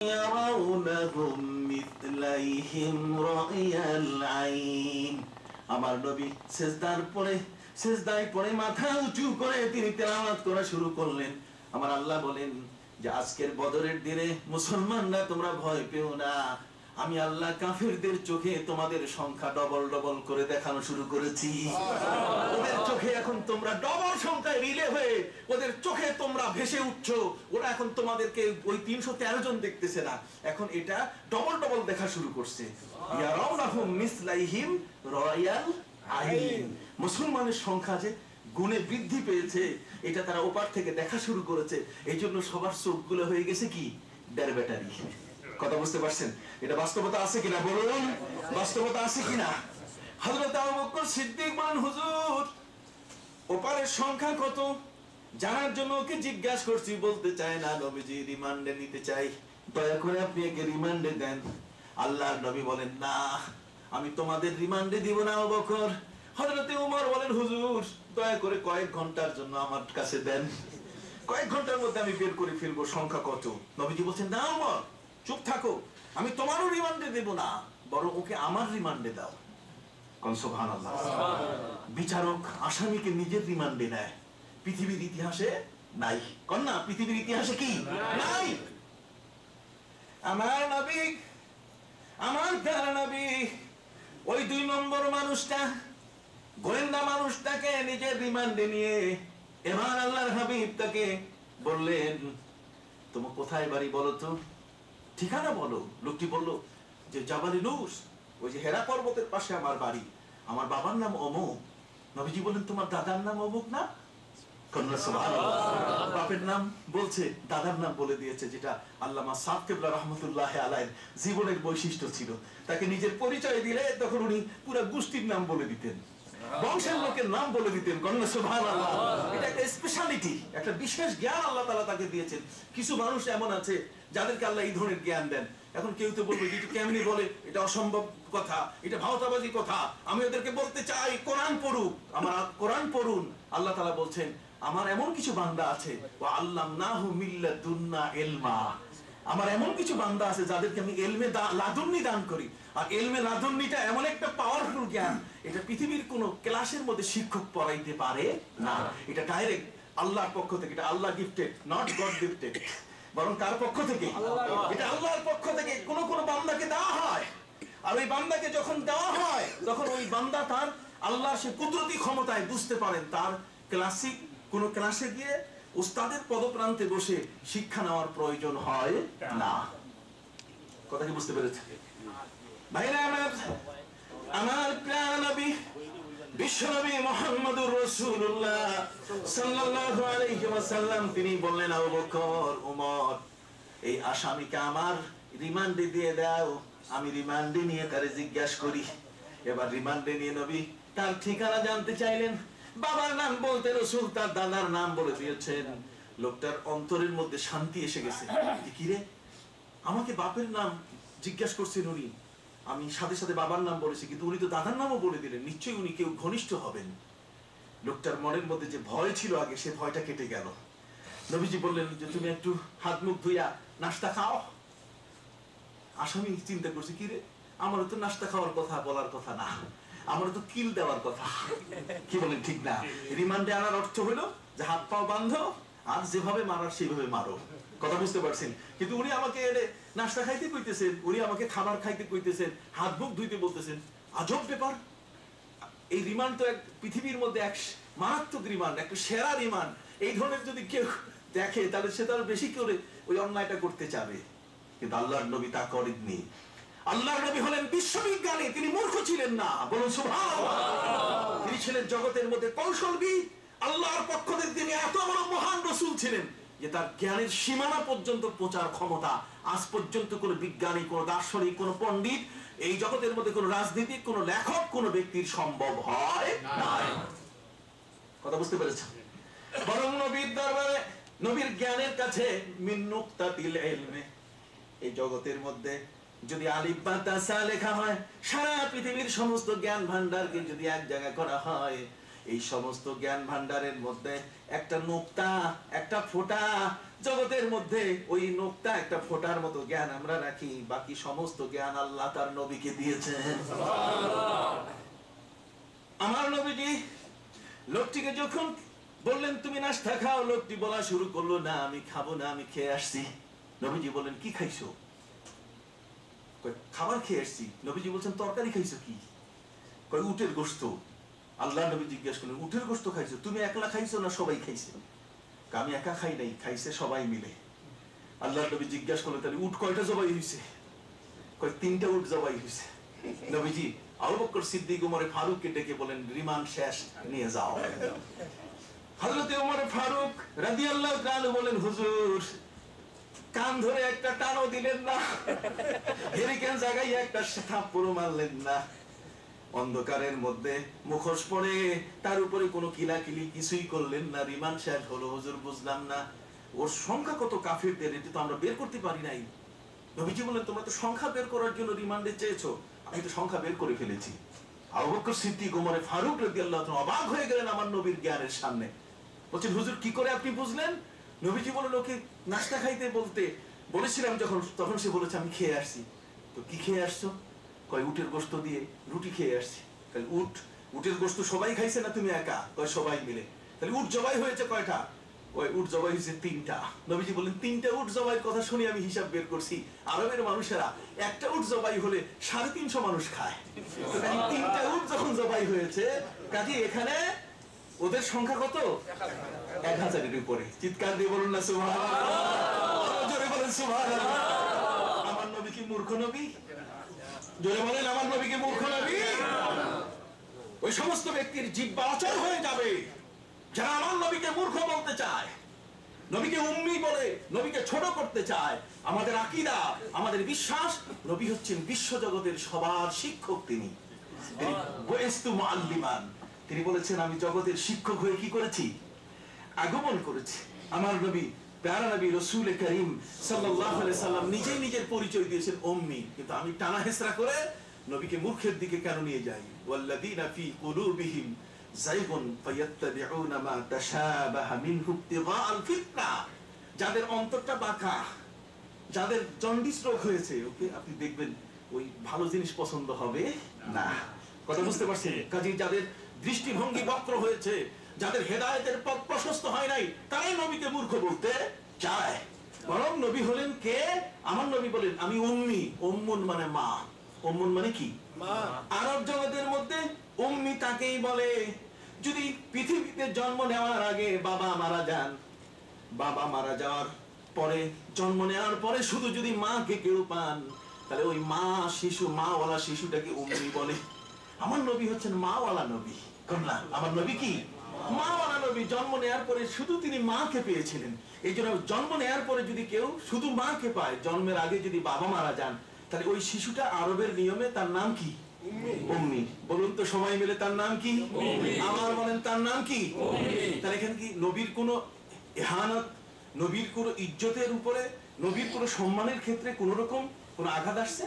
ইয়ারাউনাহুম মিথলাইহিম রা'য়াল আইন। আমার নবী সেজদায় পড়ে মাথা উঁচু করে তিনি তেলাওয়াত করা শুরু করলেন। আমার আল্লাহ বলেন যে আজকের বদরের দিনে মুসলমানরা তোমরা ভয় পেও না, আমি আল্লাহ কাফেরদের চোখে তোমাদের সংখ্যা ডবল ডবল করে দেখানো শুরু করেছি। ওদের চোখে এখন তোমরা ডবল সংখ্যায় রিলে হয়ে ওদের চোখে তোমরা ভেসে উঠছো। ওরা এখন তোমাদেরকে ওই 313 জন দেখতেছে না, এখন এটা ডবল ডবল দেখা শুরু করছে। ইয়ারাউনাহুম মিসলাইহিম রা'য়াল আইন। মুসলমানের সংখ্যা যে গুণে বৃদ্ধি পেয়েছে এটা তারা ওপার থেকে দেখা শুরু করেছে। এই জন্য সবার চোখগুলো হয়ে গেছে কি দেড় ব্যাটারি। কথা বুঝতে পারছেন? এটা বাস্তবতা আছে কিনা বলুন, বাস্তবতা আছে কিনা? হযরত আবু বকর সিদ্দিক বলেন, হুজুর ওপারের সংখ্যা কত জানার জন্য ওকে জিজ্ঞাসা করছি, বলতে চায় না। নবীজি রিমান্ডে নিতে চাই, দয়া করে আপনি একে রিমান্ডে দেন। আল্লাহর নবী বলেন, না আমি তোমাদের রিমান্ডে দিব না আবু বকর। হযরতে ওমর বলেন, হুজুর দয়া করে কয়েক ঘন্টার জন্য আমার কাছে দেন, কয়েক ঘন্টার মধ্যে আমি বের করে ফেলবো সংখ্যা কত। নবীজি বলছেন, না ওমর চুপ থাকো, আমি তোমারও রিমান্ডে দেব না, বরং ওকে আমার রিমান্ডে দাও। কোন সুবহানাল্লাহ। বিচারক আসামিকে নিজের রিমান্ডে নেয়, পৃথিবীর ইতিহাসে নাই। কোন না, পৃথিবীর ইতিহাসে কি নাই? আমার নবী, আমার প্যারা নবী ওই 2 নম্বর মানুষটা, গোয়েন্দা মানুষটাকে নিজের রিমান্ডে নিয়ে এবার আল্লাহর হাবিব তাকে বললেন, তোমার কোথায় বাড়ি বলো তো, ঠিকানা বলো। লোকটি বলল যে জাবালি নূস, ওই যে হেরা পর্বতের পাশে আমার বাড়ি, আমার বাবার নাম অমুক। নবীজি বলেন, তোমার দাদার নাম অমুক না? বাপের নাম বলছে, দাদার নাম বলে দিয়েছে, যেটা আল্লামা সাদ কিবলা রাহমাতুল্লাহি আলাইহির জীবনের বৈশিষ্ট্য ছিল। তাকে নিজের পরিচয় দিলে তখন উনি পুরো গোষ্ঠীর নাম বলে দিতেন, বংশের লোকের নাম বলে দিতেন। কন্যা সুবহানাল্লাহ। এটা একটা স্পেশালিটি, একটা বিশেষ জ্ঞান আল্লাহ তাআলা তাকে দিয়েছেন। কিছু মানুষ এমন আছে যাদেরকে আল্লাহ এই ধরনের জ্ঞান দেন। এখন কেউ তো বলবে এটা কেমনি বলে, এটা অসম্ভব কথা, এটা ভাওতাবাজি কথা। আমি ওদেরকে বলতে চাই কোরআন পড়ুক, আমার কোরআন পড়ুন। আল্লাহ তাআলা বলছেন, আমার এমন কিছু বান্দা আছে, ওয়া আল্লামনাহু মিল্লাদুন্না ইলমা, আমার এমন কিছু বান্দা আছে যাদেরকে আমি ইলমে লাদুন্নি দান করি। আর ইলমে লাদুন্নিটা এমন একটা পাওয়ারফুল জ্ঞান, এটা পৃথিবীর কোন ক্লাসের মধ্যে শিক্ষক পড়াইতে পারে না। এটা ডাইরেক্ট আল্লাহর পক্ষ থেকে, এটা আল্লাহ গিফটেড, নট গড গিফটেড, বরং কার পক্ষ থেকে? এটা আল্লাহর পক্ষ থেকে কোন কোন বান্দাকে দেওয়া হয়। আর ওই বান্দাকে যখন দেওয়া হয় তখন ওই বান্দা তার আল্লাহর সে কুদরতি ক্ষমতায় বুঝতে পারেন তার ক্লাসিক কোন ক্লাসে গিয়ে উস্তাদের পদপ্রান্তে বসে শিক্ষা নেওয়ার প্রয়োজন হয় না। কথা কি বুঝতে পেরেছেন ভাইরা? আমার প্রিয় নবী বিশ্বনবী মুহাম্মদুর রাসূলুল্লাহ সাল্লাল্লাহু আলাইহি ওয়াসাল্লাম তিনি বললেন, আবু বকর, ওমর, এই আসামিকে আমার রিমান্ডে দিয়ে দাও, আমি রিমান্ডে নিয়ে তারে জিজ্ঞাসা করি। এবার রিমান্ডে নিয়ে নবী তার ঠিকানা জানতে চাইলেন। বাবার নাম বলতে রাসূল তার দাদার নাম বলে দিয়েছেন। লোকটার অন্তরের মধ্যে শান্তি এসে গেছে। কি রে, আমাকে বাপের নাম জিজ্ঞাসা করছেন উনি, আমি সাথে সাথে বাবার নাম বলেছি, কিন্তু উনি তো দাদার নামও বলে দিলেন, নিশ্চয়ই উনি কেউ ঘনিষ্ঠ হবেন। লোকটার মনের মধ্যে যে ভয় ছিল আগে, সে ভয়টা কেটে গেল। নবীজি বললেন যে তুমি একটু হাত মুখ ধুইয়া নাস্তা খাও। আসামি চিন্তা করছে, কি রে, আমারও তো নাস্তা খাওয়ার কথা বলার কথা না, আমারও তো কিল দেওয়ার কথা। কি বলেন, ঠিক না? রিমান্ডে আনার অর্থ হলো যে হাত পাও বাঁধো, আর যেভাবে মারার সেইভাবে মারো। কথা বুঝতে পারছেন? কিন্তু উনি আমাকে নাস্তা খাইতে কইতেছেন, উনি আমাকে খাবার খাইতে কইতেছেন, হাত মুখ ধুইতে বলতেছেন। আজব ব্যাপার। এই রিমান্ড তো এক পৃথিবীর মধ্যে এক মারাত্মক রিমান্ড, একটা সেরা রিমান্ড। এই ধরনের যদি কেউ দেখে তাহলে সে তার বেশি করে ওই অন্যায়টা করতে চাবে। কিন্তু আল্লাহর নবী তা করেননি। আল্লাহর নবী হলেন বিশ্ববিজ্ঞানী, তিনি মূর্খ ছিলেন না। বলুন সুবহানাল্লাহ। তিনি ছিলেন জগতের মধ্যে কৌশলবিদ। আল্লাহর পক্ষ থেকে তিনি এত বড় মহান রাসূল ছিলেন যে তার জ্ঞানের সীমানা পর্যন্ত পৌঁছার ক্ষমতা আজ পর্যন্ত কোন বিজ্ঞানী, কোন দার্শনিক, কোন পণ্ডিত, এই জগতের মধ্যে কোন রাজনীতিক, কোন লেখক, কোন ব্যক্তির সম্ভব হয় না। কথা বুঝতে পেরেছেন? বরং নবীর দরবারে, নবীর জ্ঞানের কাছে মিন নুকতাতিল ইলমে, এই জগতের মধ্যে যদি আলিফ বা তাসা লেখা হয়, সারা পৃথিবীর সমস্ত জ্ঞান ভান্ডারকে যদি এক জায়গায় করা হয়, এই সমস্ত জ্ঞান ভান্ডারের মধ্যে একটা নোক্তা, একটা ফোঁটা জগতের মধ্যে, ওই নোক্তা একটা ফোঁটার মতো জ্ঞান আমরা রাখি, বাকি সমস্ত জ্ঞান আল্লাহ তার নবীকে দিয়েছেন। আমার নবীজি লোকটিকে যখন বললেন তুমি নাস্তা খাও, লোকটি বলা শুরু করলো না আমি খাবো না, আমি খেয়ে আসছি। নবীজি বললেন কি খাইছো? খাবার খেয়ে আসছি। নবীজি বলছেন তরকারি খাইছো কি? কয় উটের গোশত। আল্লাহ নবী জিজ্ঞেস করলেন উটের গোশত খাইছো, তুমি একলা খাইছো না সবাই খাইছে? আমি একা খাই নাই, খাইছে সবাই মিলে। আল্লাহ নবী জিজ্ঞাসা করলেন তাহলে উট কয়টা জবাই হয়েছে? কয় 3টা উট জবাই হয়েছে। নবীজি আবু বকর সিদ্দিক উমরে ফারুককে ডেকে বলেন রিমান্ড শেষ, নিয়ে যাও। হযরত উমর ফারুক রাদিয়াল্লাহু তাআলা বলেন হুজুর কান ধরে একটা টানও দিলেন না, হেরিকেন জায়গায় একটা থাপ্পড়ও মারলেন না। অন্ধকারের মধ্যে মুখোশ পরে তার উপরে কোনো কিলাকিলি কিছুই করলেন না। রিমান্ড শেষ হলো। হুজুর বুঝলাম না ওর সংখ্যা কত কাফিরদের, এটা তো আমরা বের করতে পারি নাই। নবীজি বললেন তোমরা তো সংখ্যা বের করার জন্য রিমান্ডে চেয়েছো, আমি তো সংখ্যা বের করে ফেলেছি। আবু বকর সিদ্দিক ওমর ফারুক রাদিয়াল্লাহু তাআলা অবাক হয়ে গেলেন আমার নবীর জ্ঞানের সামনে। বলছেন হুজুর কি করে আপনি বুঝলেন? নবীজি বললেন ওকে নাস্তা খাইতে বলতে বলেছিলাম যখন, তখন সে বলেছে আমি খেয়ে আসছি। তো কি খেয়ে আসছো? কয় উটের গোশত দিয়ে রুটি খেয়ে আসছি। তাহলে উটের গোশত সবাই খাইছে না তুমি একা? কয় সবাই মিলে। তাহলে উট জবাই হয়েছে কয়টা? ওই উট জবাই হয়েছে 3টা। নবীজি বললেন 3টা উট জবাইয়ের কথা শুনে আমি হিসাব বের করছি, আরবের মানুষেরা একটা উট জবাই হলে 350 মানুষ খায়। 3টা উট যখন জবাই হয়েছে কাজে এখানে ওদের সংখ্যা কত? 1000-এর উপরে। চিৎকার দিয়ে বলুন না সুবহানাল্লাহ, জোরে বলেন সুবহানাল্লাহ। আমার নবী কি মূর্খ নবী? জোরে বলেন আমার নবী কি মূর্খ নবী? ওই সমস্ত ব্যক্তির জিহ্বা অচল হয়ে যাবে যারা আমার নবীকে মূর্খ বলতে চায়, নবীকে উম্মি বলে, নবীকে ছোট করতে চায়। আমাদের আকীদা, আমাদের বিশ্বাস, নবী হচ্ছেন বিশ্বজগতের সবার শিক্ষক। তিনি বুইস্তু মুআল্লিমান, তিনি বলেছেন আমি জগতের শিক্ষক হয়ে কি করেছি? আগমন করেছি। আমার নবী প্যারা নবী রাসূল করিম সাল্লাল্লাহু আলাইহি সাল্লাম নিজেই নিজের পরিচয় দিয়েছেন উম্মি, কিন্তু আমি টানা হেসরা করে নবীকে মূর্খের দিকে কেন নিয়ে যাই? ওয়াল্লাযীনা ফী কুলুবিহিম যায়গুন ফায়াত্তাবিউনা মা তাশাবাহা মিনহু ইবতিগাআল ফিতনা। যাদের অন্তরটা বাঁকা, যাদের জন্ডিস রোগ হয়েছে, ওকে আপনি দেখবেন ওই ভালো জিনিস পছন্দ হবে না। কথা বুঝতে পারছেন? কাজেই যাদের দৃষ্টিভঙ্গি বক্র হয়েছে, যাদের হেদায়েতের পথ প্রশস্ত হয় নাই, তারাই নবীকে মূর্খ বলতে চায়। বরং নবী হলেন কে? আমার নবী বলেন আমি উম্মি। উম্মুন মানে মা। উম্মুন মানে কি? মা। আরব জগতের মধ্যে উম্মি তাকেই বলে যদি পৃথিবীতে জন্ম নেওয়ার আগে বাবা মারা যান, বাবা মারা যাওয়ার পরে, জন্ম নেওয়ার পরে শুধু যদি মাকে কেউ পান, তাহলে ওই মা শিশু, মাওয়ালা শিশুটাকে উম্মি বলে। আমার নবী হচ্ছেন মাওয়ালা নবী। আমার নবী কি? মাওয়ালা নবী। জন্ম নেওয়ার পরে শুধু তিনি মাকে পেয়েছিলেন। এই জন্য জন্ম নেওয়ার পরে যদি কেউ শুধু মাকে পায়, জন্মের আগে যদি বাবা মারা যান, তাহলে ওই শিশুটা আরবের নিয়মে তার নাম কি? উম্মি। বলুন তো সবাই মিলে তার নাম কি? আমার বলেন তার নাম কি? তাহলে এখানে কি নবীর কোনো ইহানত, নবীর কোনো ইজ্জতের উপরে, নবীর কোনো সম্মানের ক্ষেত্রে কোন রকম কোন আঘাত আসছে?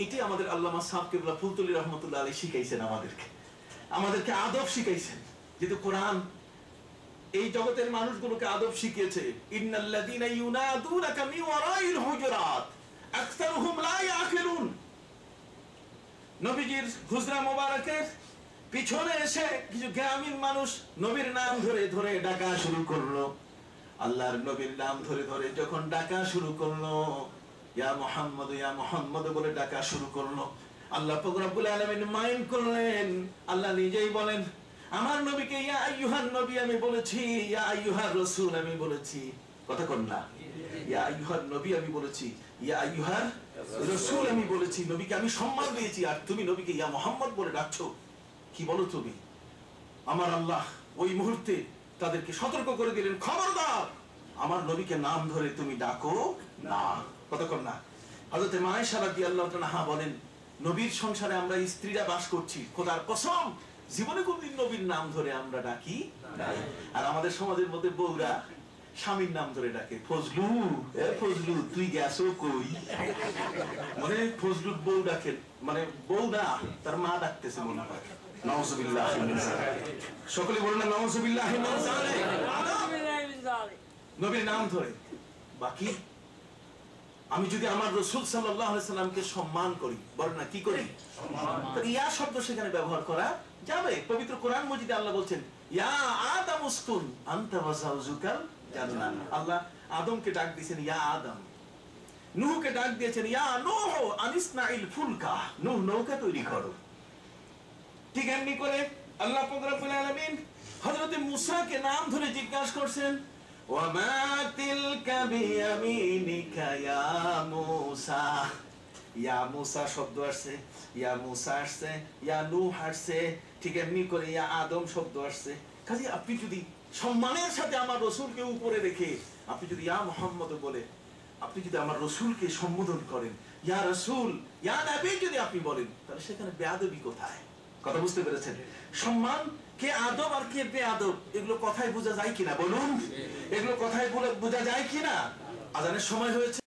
এটি আমাদের আল্লামা সাহেব কিবলা ফুলতুলি রহমতুল্লাহ আলাইহি শিখাইছেন আমাদেরকে আদব শিখাইছেন। যেহেতু কোরআন এই জগতের মানুষগুলোকে আদব শিখিয়েছে। ইন্নাল্লাযীনা ইউনাদুনাকা মিন ওয়ারাইল হুজুরাত আকসারুহুম লা ইয়াকিলুন। নবীজির হুজরা মোবারকের পিছনে এসে কিছু জ্ঞানীন মানুষ নবীর নাম ধরে ধরে ডাকা শুরু করলো। আল্লাহর নবীর নাম ধরে ধরে যখন ডাকা শুরু করলো, ইয়া মুহাম্মদ ইয়া মুহাম্মদ বলে ডাকা শুরু করলো, আল্লাহ পাক রব্বুল আলামিন মাইন্ড করলেন। আল্লাহ নিজেই বলেন আমার নবীকে ইয়া আইয়ুহান নবী আমি বলেছি, ইয়া আইয়ুহার রাসূল আমি বলেছি। কথা কোন না? ইয়া আইয়ুহান নবী আমি বলেছি, ইয়া আইয়ুহার রাসূল আমি বলেছি। নবীকে আমি সম্মান দিয়েছি, আর তুমি নবীকে ইয়া মুহাম্মদ বলে ডাকছো, কি বলো তুমি? আমার আল্লাহ ওই মুহূর্তে তাদেরকে সতর্ক করে দিলেন, খবরদার আমার নবীকে নাম ধরে তুমি ডাকো না। কতক্ষণ না? হযরত আয়েশা রাদিয়াল্লাহু তাআলা বলেন নবীর সংসারে আমরা স্ত্রীরা বাস করছি, খোদার কসম জীবনে কোনদিন নবীর নাম ধরে আমরা ডাকি নাই। আর আমাদের সমাজের মধ্যে বউরা স্বামীর নাম ধরে ডাকে, ফজলু এ ফজলু তুই গেছো কই? মানে ফজলুর বউ ডাকেন, মানে বউ না তার মা ডাকতেছে মনে হয়। নাউযুবিল্লাহি মিন যালিক। সকলে বলুন না নাউযুবিল্লাহি মিন যালিক। নবীর নাম ধরে। বাকি আমি যদি আমার রাসূল সাল্লাল্লাহু আলাইহি সাল্লামকে সম্মান করি, বলেন না কি করি? তো ইয়া শব্দ সেখানে ব্যবহার করা যাবে। পবিত্র কোরআন মজিদে আল্লাহ বলছেন ইয়া আদম উসকুন আনতা ওয়া যাওজুকাল জান্নাহ। আল্লাহ আদমকে ডাক দিয়েছেন ইয়া আদম, নূহকে ডাক দিয়েছেন ইয়া নূহ আনিসনাইল ফুলকা, নূহ নৌকা তৈরি করো। ঠিক এমনি করে আল্লাহ পাক রব্বুল আলামিন হযরত মূসাকে নাম ধরে জিজ্ঞাসা করছেন ওয়া মা তিলকা বিয়ামিনিকা ইয়া মূসা। ইয়া মূসা শব্দ আসছে, ইয়া মূসা আসছে, ইয়া নূহ আসছে, ঠিক এমনি করে ইয়া আদম শব্দ আসছে। কাজে আপনি যদি সম্মানের সাথে আমার রাসূলকে উপরে রেখে আপনি যদি ইয়া মুহাম্মদ বলে আপনি যদি আমার রাসূলকে সম্বোধন করেন, ইয়া রাসূল ইয়া নবী যদি আপনি বলেন, তাহলে সেখানে বেয়াদবি কোথায়? কথা বুঝতে পেরেছেন? সম্মান কে আদব আর কে বেয়াদব এগুলো কথায় বোঝা যায় কিনা বলুন? এগুলো কথায় বোঝা যায় কিনা? আজানের সময় হয়েছে।